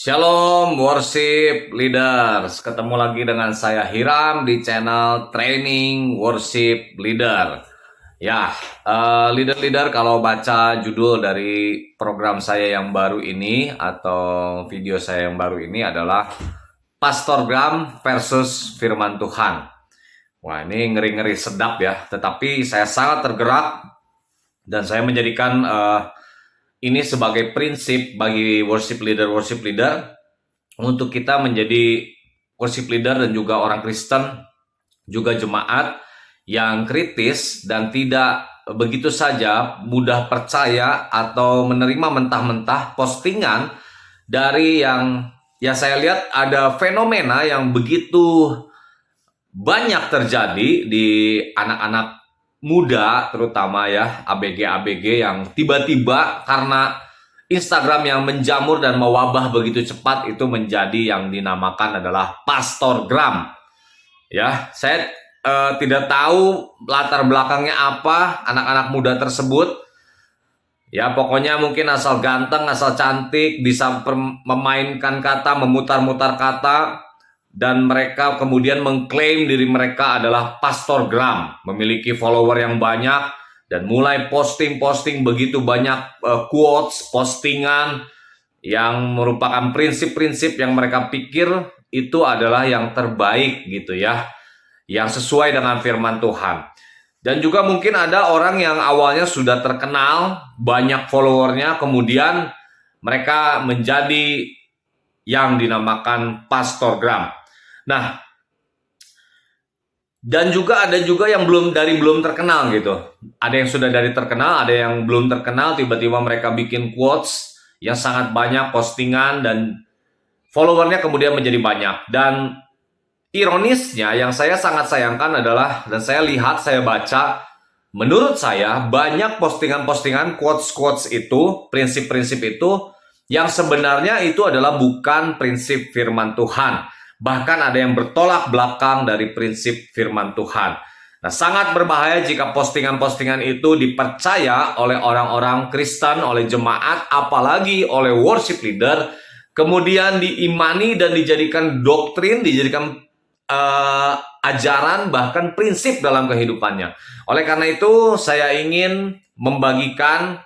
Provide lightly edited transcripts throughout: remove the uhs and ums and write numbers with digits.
Shalom worship leaders, ketemu lagi dengan saya Hiram di channel Training Worship Leader. Ya, leader-leader kalau baca judul dari program saya yang baru ini atau video saya yang baru ini adalah Pastor Graham versus Firman Tuhan. Wah, ini ngeri-ngeri sedap ya, tetapi saya sangat tergerak dan saya menjadikan ini sebagai prinsip bagi worship leader untuk kita menjadi worship leader dan juga orang Kristen, juga jemaat yang kritis dan tidak begitu saja mudah percaya atau menerima mentah-mentah postingan dari yang ya saya lihat ada fenomena yang begitu banyak terjadi di anak-anak muda, terutama ya ABG-ABG yang tiba-tiba karena Instagram yang menjamur dan mewabah begitu cepat itu menjadi yang dinamakan adalah Pastor Graham. Ya, saya tidak tahu latar belakangnya apa anak-anak muda tersebut. Ya, pokoknya mungkin asal ganteng, asal cantik, bisa memainkan kata, memutar-mutar kata, dan mereka kemudian mengklaim diri mereka adalah Pastor Graham, memiliki follower yang banyak, dan mulai posting-posting begitu banyak quotes, postingan yang merupakan prinsip-prinsip yang mereka pikir itu adalah yang terbaik gitu ya, yang sesuai dengan firman Tuhan. Dan juga mungkin ada orang yang awalnya sudah terkenal, banyak followernya, kemudian mereka menjadi yang dinamakan Pastor Graham. Nah, dan juga ada juga yang belum terkenal gitu. Ada yang sudah dari terkenal, ada yang belum terkenal, tiba-tiba mereka bikin quotes yang sangat banyak, postingan, dan followernya kemudian menjadi banyak. Dan ironisnya yang saya sangat sayangkan adalah, dan saya lihat, saya baca, menurut saya banyak postingan-postingan quotes-quotes itu, prinsip-prinsip itu, yang sebenarnya itu adalah bukan prinsip firman Tuhan. Bahkan ada yang bertolak belakang dari prinsip firman Tuhan. Nah, sangat berbahaya jika postingan-postingan itu dipercaya oleh orang-orang Kristen, oleh jemaat, apalagi oleh worship leader, kemudian diimani dan dijadikan doktrin, dijadikan ajaran, bahkan prinsip dalam kehidupannya. Oleh karena itu, saya ingin membagikan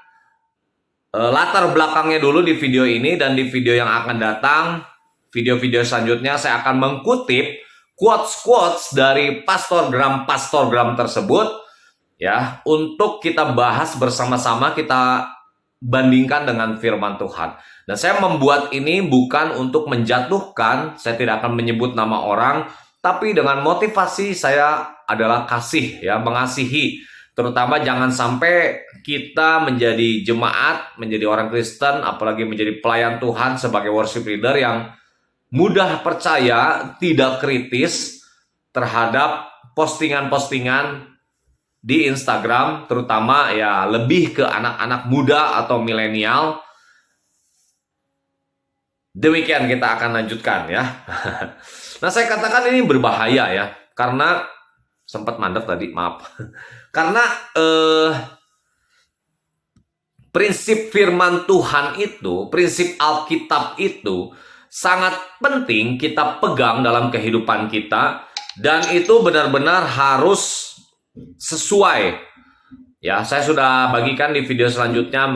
latar belakangnya dulu di video ini, dan di video yang akan datang, video-video selanjutnya saya akan mengutip quotes-quotes dari Pastor Graham tersebut ya, untuk kita bahas bersama-sama, kita bandingkan dengan firman Tuhan. Dan saya membuat ini bukan untuk menjatuhkan, saya tidak akan menyebut nama orang, tapi dengan motivasi saya adalah kasih ya, mengasihi. Terutama jangan sampai kita menjadi jemaat, menjadi orang Kristen, apalagi menjadi pelayan Tuhan sebagai worship leader yang mudah percaya, tidak kritis terhadap postingan-postingan di Instagram, terutama ya lebih ke anak-anak muda atau milenial. Demikian kita akan lanjutkan ya. Nah, saya katakan ini berbahaya ya, karena sempat mandek tadi, maaf. Karena prinsip firman Tuhan itu, prinsip Alkitab itu sangat penting kita pegang dalam kehidupan kita, dan itu benar-benar harus sesuai. Ya, saya sudah bagikan di video selanjutnya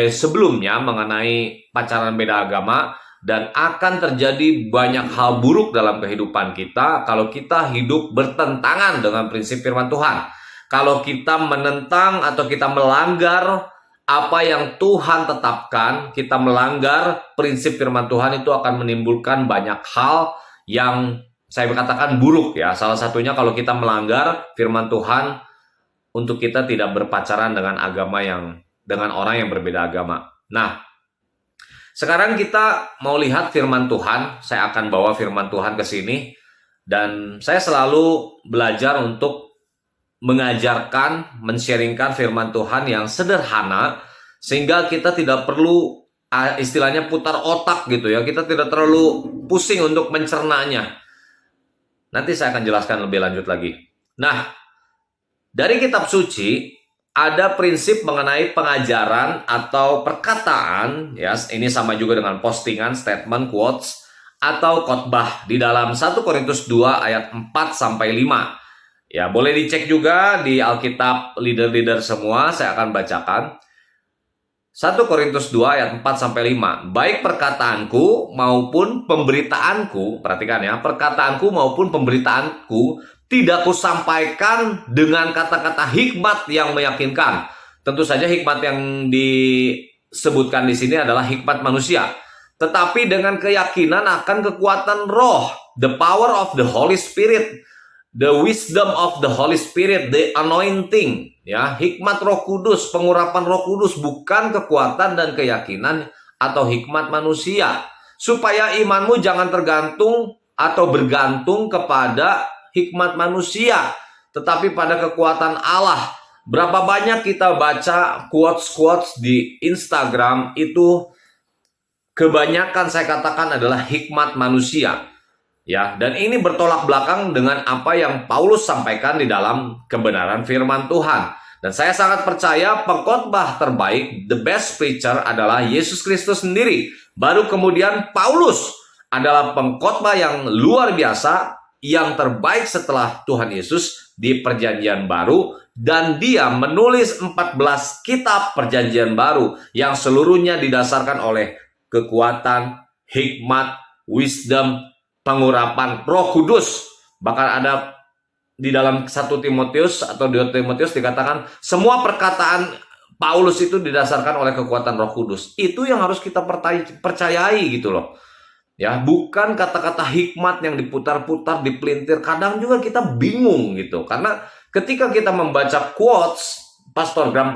sebelumnya mengenai pacaran beda agama, dan akan terjadi banyak hal buruk dalam kehidupan kita kalau kita hidup bertentangan dengan prinsip firman Tuhan. Kalau kita menentang atau kita melanggar apa yang Tuhan tetapkan, kita melanggar prinsip firman Tuhan, itu akan menimbulkan banyak hal yang saya katakan buruk ya. Salah satunya kalau kita melanggar firman Tuhan untuk kita tidak berpacaran dengan dengan orang yang berbeda agama. Nah, sekarang kita mau lihat firman Tuhan. Saya akan bawa firman Tuhan ke sini, dan saya selalu belajar untuk mengajarkan, men-sharingkan firman Tuhan yang sederhana, sehingga kita tidak perlu istilahnya putar otak gitu ya. Kita tidak terlalu pusing untuk mencernanya. Nanti saya akan jelaskan lebih lanjut lagi. Nah, dari kitab suci, ada prinsip mengenai pengajaran atau perkataan, ya, ini sama juga dengan postingan, statement, quotes, atau khotbah di dalam 1 Korintus 2 ayat 4 sampai 5. Ya, boleh dicek juga di Alkitab leader-leader semua, saya akan bacakan. 1 Korintus 2 ayat 4 sampai 5. Baik perkataanku maupun pemberitaanku, perhatikan ya, perkataanku maupun pemberitaanku tidak kusampaikan dengan kata-kata hikmat yang meyakinkan. Tentu saja hikmat yang disebutkan di sini adalah hikmat manusia, tetapi dengan keyakinan akan kekuatan roh, the power of the Holy Spirit, the wisdom of the Holy Spirit, the anointing, ya, hikmat Roh Kudus, pengurapan Roh Kudus, bukan kekuatan dan keyakinan atau hikmat manusia, supaya imanmu jangan tergantung atau bergantung kepada hikmat manusia, tetapi pada kekuatan Allah. Berapa banyak kita baca quotes-quotes di Instagram itu kebanyakan saya katakan adalah hikmat manusia. Ya, dan ini bertolak belakang dengan apa yang Paulus sampaikan di dalam kebenaran firman Tuhan. Dan saya sangat percaya pengkhotbah terbaik, the best preacher adalah Yesus Kristus sendiri. Baru kemudian Paulus adalah pengkhotbah yang luar biasa, yang terbaik setelah Tuhan Yesus di Perjanjian Baru. Dan dia menulis 14 kitab Perjanjian Baru yang seluruhnya didasarkan oleh kekuatan, hikmat, wisdom, pengurapan Roh Kudus. Bahkan ada di dalam 1 Timotius atau 2 Timotius dikatakan semua perkataan Paulus itu didasarkan oleh kekuatan Roh Kudus. Itu yang harus kita percayai gitu loh. Ya, bukan kata-kata hikmat yang diputar-putar, dipelintir. Kadang juga kita bingung gitu. Karena ketika kita membaca quotes pastorgram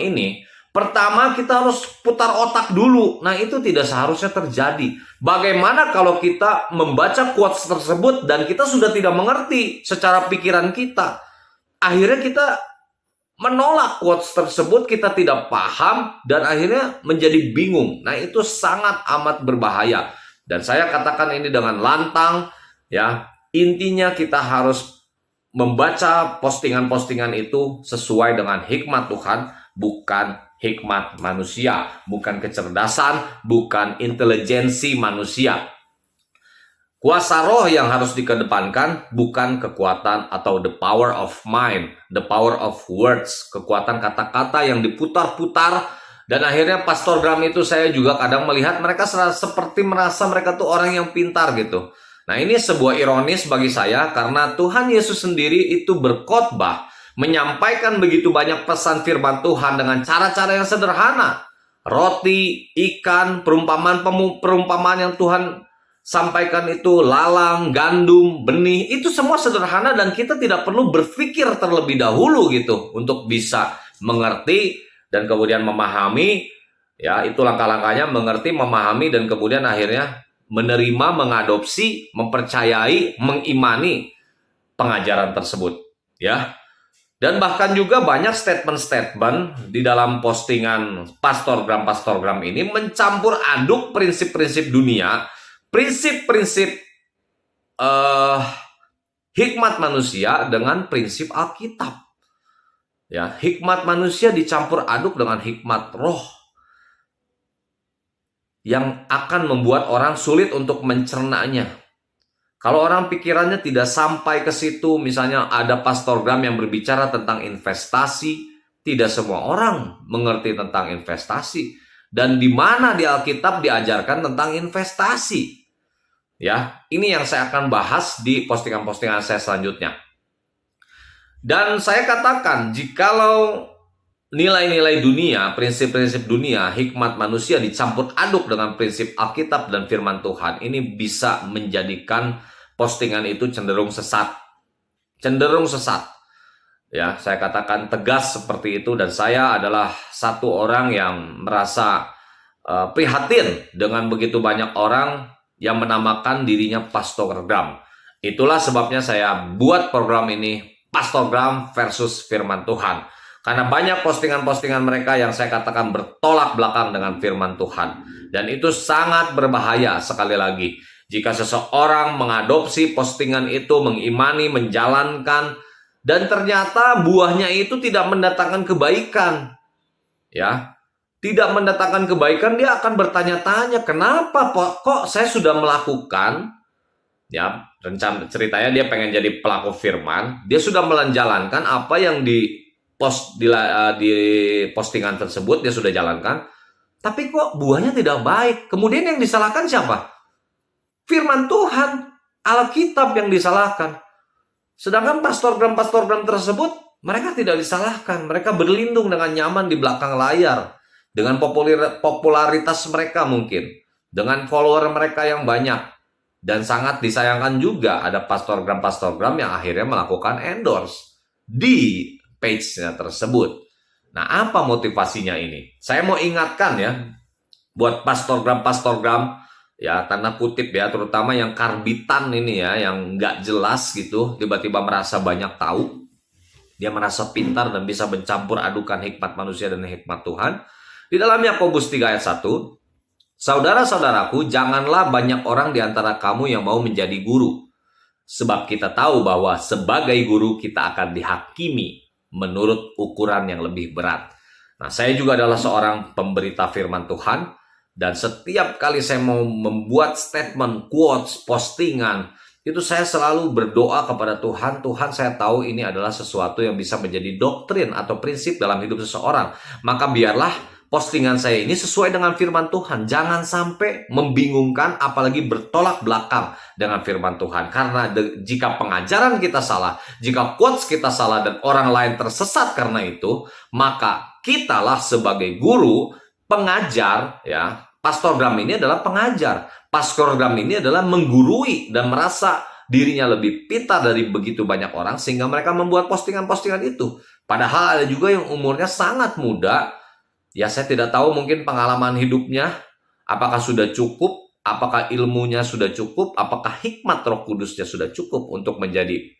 ini, pertama kita harus putar otak dulu. Nah, itu tidak seharusnya terjadi. Bagaimana kalau kita membaca quotes tersebut dan kita sudah tidak mengerti secara pikiran kita? Akhirnya kita menolak quotes tersebut, kita tidak paham dan akhirnya menjadi bingung. Nah, itu sangat amat berbahaya. Dan saya katakan ini dengan lantang, ya. Intinya kita harus membaca postingan-postingan itu sesuai dengan hikmat Tuhan, bukan hikmat manusia, bukan kecerdasan, bukan intelijensi manusia. Kuasa roh yang harus dikedepankan, bukan kekuatan atau the power of mind, the power of words, kekuatan kata-kata yang diputar-putar. Dan akhirnya pastorgram itu saya juga kadang melihat mereka seperti merasa mereka tuh orang yang pintar gitu. Nah, ini sebuah ironis bagi saya karena Tuhan Yesus sendiri itu berkhotbah, menyampaikan begitu banyak pesan firman Tuhan dengan cara-cara yang sederhana. Roti, ikan, perumpamaan yang Tuhan sampaikan itu, lalang, gandum, benih, itu semua sederhana dan kita tidak perlu berpikir terlebih dahulu gitu untuk bisa mengerti dan kemudian memahami. Ya, itu langkah-langkahnya, mengerti, memahami, dan kemudian akhirnya menerima, mengadopsi, mempercayai, mengimani pengajaran tersebut. Ya. Dan bahkan juga banyak statement-statement di dalam postingan pastorgram ini mencampur aduk prinsip-prinsip dunia, prinsip-prinsip hikmat manusia dengan prinsip Alkitab. Ya, hikmat manusia dicampur aduk dengan hikmat roh yang akan membuat orang sulit untuk mencernanya. Kalau orang pikirannya tidak sampai ke situ, misalnya ada pastorgram yang berbicara tentang investasi, tidak semua orang mengerti tentang investasi. Dan di mana di Alkitab diajarkan tentang investasi? Ya, ini yang saya akan bahas di postingan-postingan saya selanjutnya. Dan saya katakan, jikalau nilai-nilai dunia, prinsip-prinsip dunia, hikmat manusia dicampur aduk dengan prinsip Alkitab dan firman Tuhan, ini bisa menjadikan postingan itu cenderung sesat. Cenderung sesat. Ya, saya katakan tegas seperti itu, dan saya adalah satu orang yang merasa prihatin dengan begitu banyak orang yang menamakan dirinya pastorgram. Itulah sebabnya saya buat program ini, pastorgram versus firman Tuhan. Karena banyak postingan-postingan mereka yang saya katakan bertolak belakang dengan firman Tuhan. Dan itu sangat berbahaya. Sekali lagi, jika seseorang mengadopsi postingan itu, mengimani, menjalankan, dan ternyata buahnya itu tidak mendatangkan kebaikan, ya, tidak mendatangkan kebaikan, dia akan bertanya-tanya, kenapa kok saya sudah melakukan, ya, rencana ceritanya dia pengen jadi pelaku firman, dia sudah menjalankan apa yang di postingan tersebut dia sudah jalankan, tapi kok buahnya tidak baik. Kemudian yang disalahkan siapa? Firman Tuhan, Alkitab yang disalahkan. Sedangkan pastorgram tersebut, mereka tidak disalahkan. Mereka berlindung dengan nyaman di belakang layar. Dengan popularitas mereka mungkin. Dengan follower mereka yang banyak. Dan sangat disayangkan juga ada pastorgram yang akhirnya melakukan endorse di page-nya tersebut. Nah, apa motivasinya ini? Saya mau ingatkan ya, buat pastorgram, ya, tanda kutip ya, terutama yang karbitan ini ya, yang nggak jelas gitu, tiba-tiba merasa banyak tahu, dia merasa pintar dan bisa mencampur adukan hikmat manusia dan hikmat Tuhan. Di dalam Yakobus 3 ayat 1, saudara-saudaraku, janganlah banyak orang di antara kamu yang mau menjadi guru, sebab kita tahu bahwa sebagai guru kita akan dihakimi menurut ukuran yang lebih berat. Nah, saya juga adalah seorang pemberita firman Tuhan. Dan setiap kali saya mau membuat statement, quotes, postingan, itu saya selalu berdoa kepada Tuhan. Tuhan, saya tahu ini adalah sesuatu yang bisa menjadi doktrin atau prinsip dalam hidup seseorang. Maka biarlah postingan saya ini sesuai dengan firman Tuhan. Jangan sampai membingungkan, apalagi bertolak belakang dengan firman Tuhan. Karena jika pengajaran kita salah, jika quotes kita salah dan orang lain tersesat karena itu, maka kitalah sebagai guru, pengajar, ya, pastorgram ini adalah pengajar. Pastorgram ini adalah menggurui dan merasa dirinya lebih pintar dari begitu banyak orang sehingga mereka membuat postingan-postingan itu. Padahal ada juga yang umurnya sangat muda. Ya, saya tidak tahu mungkin pengalaman hidupnya apakah sudah cukup, apakah ilmunya sudah cukup, apakah hikmat Roh Kudusnya sudah cukup untuk menjadi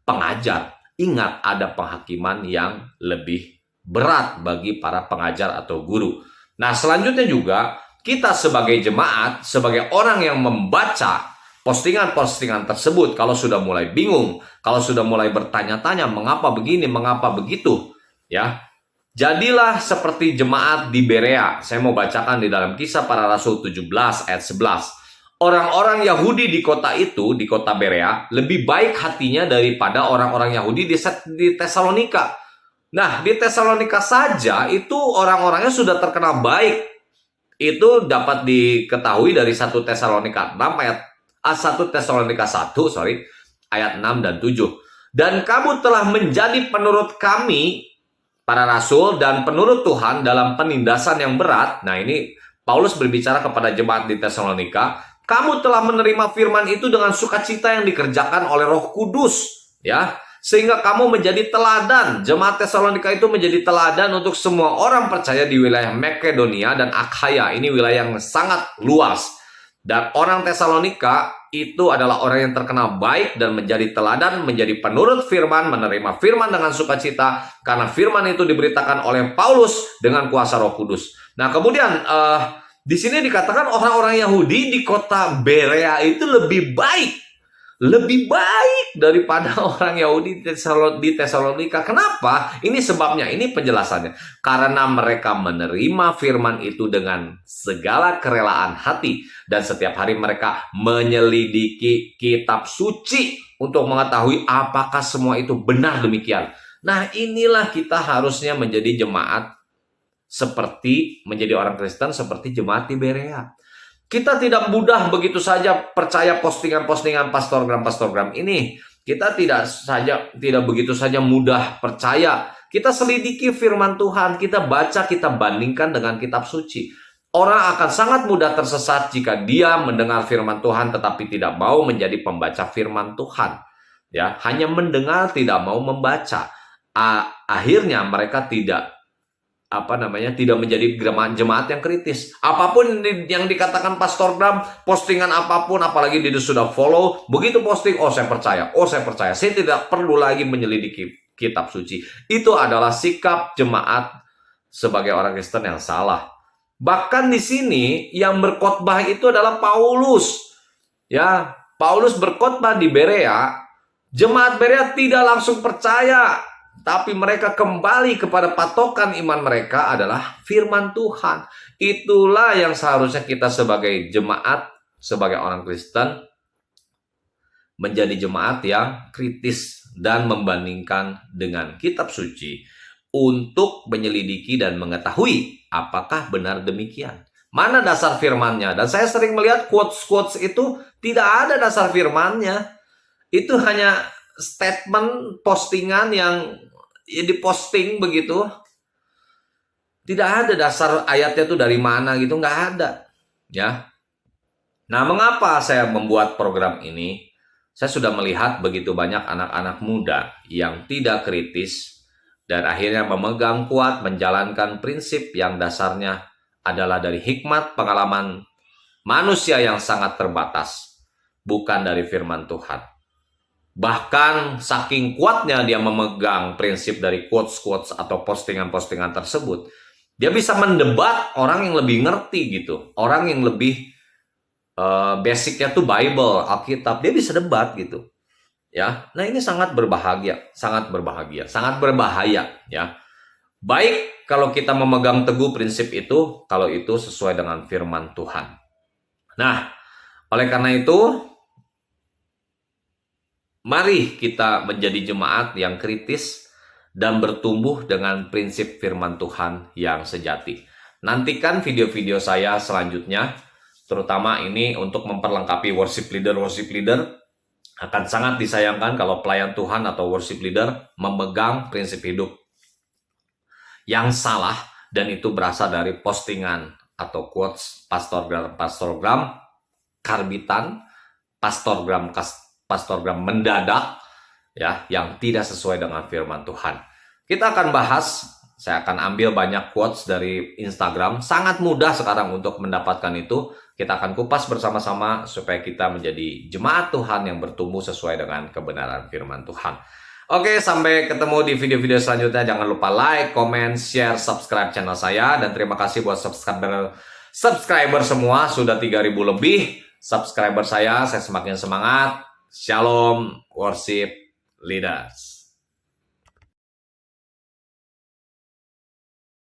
pengajar. Ingat, ada penghakiman yang lebih berat bagi para pengajar atau guru. Nah, selanjutnya juga kita sebagai jemaat, sebagai orang yang membaca postingan-postingan tersebut, kalau sudah mulai bingung, kalau sudah mulai bertanya-tanya mengapa begini, mengapa begitu, ya, jadilah seperti jemaat di Berea. Saya mau bacakan di dalam Kisah Para Rasul 17 ayat 11. Orang-orang Yahudi di kota itu, di kota Berea, lebih baik hatinya daripada orang-orang Yahudi di Tesalonika. Nah, di Tesalonika saja itu orang-orangnya sudah terkenal baik. Itu dapat diketahui dari 1 Tesalonika 6 ayat 1 Tesalonika 1, ayat 6 dan 7. Dan kamu telah menjadi penurut kami, para rasul, dan penurut Tuhan dalam penindasan yang berat. Nah, ini Paulus berbicara kepada jemaat di Tesalonika. Kamu telah menerima firman itu dengan sukacita yang dikerjakan oleh Roh Kudus, ya. Sehingga kamu menjadi teladan. Jemaat Tesalonika itu menjadi teladan untuk semua orang percaya di wilayah Makedonia dan Akhaya. Ini wilayah yang sangat luas. Dan orang Tesalonika itu adalah orang yang terkenal baik dan menjadi teladan, menjadi penurut firman, menerima firman dengan sukacita. Karena firman itu diberitakan oleh Paulus dengan kuasa Roh Kudus. Nah, kemudian di sini dikatakan orang-orang Yahudi di kota Berea itu lebih baik daripada orang Yahudi di Tesalonika. Kenapa? Ini sebabnya, ini penjelasannya. Karena mereka menerima firman itu dengan segala kerelaan hati. Dan setiap hari mereka menyelidiki kitab suci untuk mengetahui apakah semua itu benar demikian. Nah, inilah kita harusnya menjadi jemaat seperti, menjadi orang Kristen seperti jemaat di Berea. Kita tidak mudah begitu saja percaya postingan-postingan pastorgram ini. Kita tidak begitu saja mudah percaya. Kita selidiki firman Tuhan, kita baca, kita bandingkan dengan kitab suci. Orang akan sangat mudah tersesat jika dia mendengar firman Tuhan tetapi tidak mau menjadi pembaca firman Tuhan. Ya, hanya mendengar, tidak mau membaca. Akhirnya mereka tidak menjadi jemaat yang kritis. Apapun yang dikatakan pastorgram, postingan apapun, apalagi dia sudah follow, begitu posting, saya percaya. Saya tidak perlu lagi menyelidiki kitab suci. Itu adalah sikap jemaat sebagai orang Kristen yang salah. Bahkan di sini yang berkhotbah itu adalah Paulus. Ya, Paulus berkhotbah di Berea Jemaat Berea tidak langsung percaya, tapi mereka kembali kepada patokan iman mereka adalah firman Tuhan. Itulah yang seharusnya kita sebagai jemaat, sebagai orang Kristen, menjadi jemaat yang kritis dan membandingkan dengan kitab suci untuk menyelidiki dan mengetahui apakah benar demikian. Mana dasar firmannya? Dan saya sering melihat quotes-quotes itu tidak ada dasar firmannya. Itu hanya statement postingan yang diposting begitu. Tidak ada dasar ayatnya itu dari mana gitu, nggak ada. Ya. Nah, mengapa saya membuat program ini? Saya sudah melihat begitu banyak anak-anak muda yang tidak kritis dan akhirnya memegang kuat menjalankan prinsip yang dasarnya adalah dari hikmat pengalaman manusia yang sangat terbatas, bukan dari firman Tuhan. Bahkan saking kuatnya dia memegang prinsip dari quotes-quotes atau postingan-postingan tersebut, dia bisa mendebat orang yang lebih ngerti gitu, orang yang lebih basicnya tuh Bible, Alkitab, dia bisa debat gitu. Ya, nah ini sangat berbahagia, sangat berbahagia, sangat berbahaya ya. Baik kalau kita memegang teguh prinsip itu, kalau itu sesuai dengan firman Tuhan. Nah, oleh karena itu, mari kita menjadi jemaat yang kritis dan bertumbuh dengan prinsip firman Tuhan yang sejati. Nantikan video-video saya selanjutnya, terutama ini untuk memperlengkapi worship leader akan sangat disayangkan kalau pelayan Tuhan atau worship leader memegang prinsip hidup yang salah dan itu berasal dari postingan atau quotes pastorgram karbitan, pastorgram mendadak ya yang tidak sesuai dengan firman Tuhan. Kita akan bahas, saya akan ambil banyak quotes dari Instagram, sangat mudah sekarang untuk mendapatkan itu. Kita akan kupas bersama-sama supaya kita menjadi jemaat Tuhan yang bertumbuh sesuai dengan kebenaran firman Tuhan. Oke, sampai ketemu di video-video selanjutnya. Jangan lupa like, comment, share, subscribe channel saya. Dan terima kasih buat subscriber semua. Sudah 3.000 lebih subscriber saya semakin semangat. Shalom, worship leaders.